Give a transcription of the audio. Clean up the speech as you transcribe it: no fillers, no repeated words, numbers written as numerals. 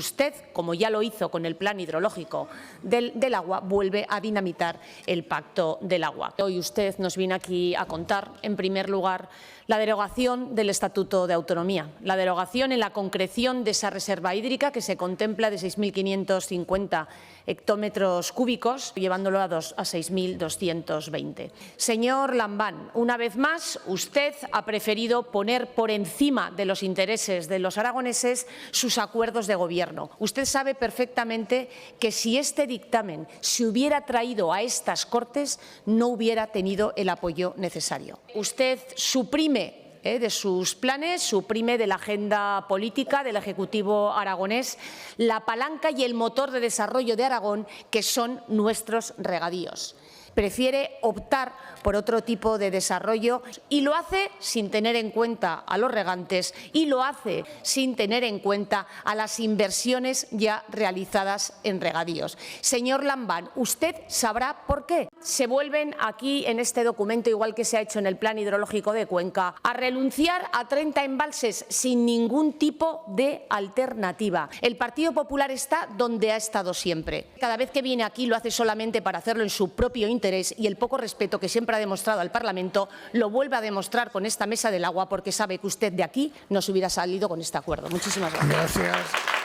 Usted, como ya lo hizo con el plan hidrológico del agua, vuelve a dinamitar el Pacto del Agua. Hoy usted nos viene aquí a contar, en primer lugar, la derogación del Estatuto de Autonomía, la derogación en la concreción de esa reserva hídrica que se contempla de 6.550 hectómetros cúbicos, llevándolo a 6.220. Señor Lambán, una vez más, usted ha preferido poner por encima de los intereses de los aragoneses sus acuerdos de gobierno. Usted sabe perfectamente que si este dictamen se hubiera traído a estas Cortes, no hubiera tenido el apoyo necesario. Usted suprime de sus planes, suprime de la agenda política del Ejecutivo aragonés la palanca y el motor de desarrollo de Aragón, que son nuestros regadíos. Prefiere optar por otro tipo de desarrollo y lo hace sin tener en cuenta a los regantes y lo hace sin tener en cuenta a las inversiones ya realizadas en regadíos. Señor Lambán, usted sabrá por qué. Se vuelven aquí en este documento, igual que se ha hecho en el Plan Hidrológico de Cuenca, a renunciar a 30 embalses sin ningún tipo de alternativa. El Partido Popular está donde ha estado siempre. Cada vez que viene aquí lo hace solamente para hacerlo en su propio interés y el poco respeto que siempre ha demostrado al Parlamento lo vuelve a demostrar con esta mesa del agua, porque sabe que usted de aquí no se hubiera salido con este acuerdo. Muchísimas gracias. Gracias.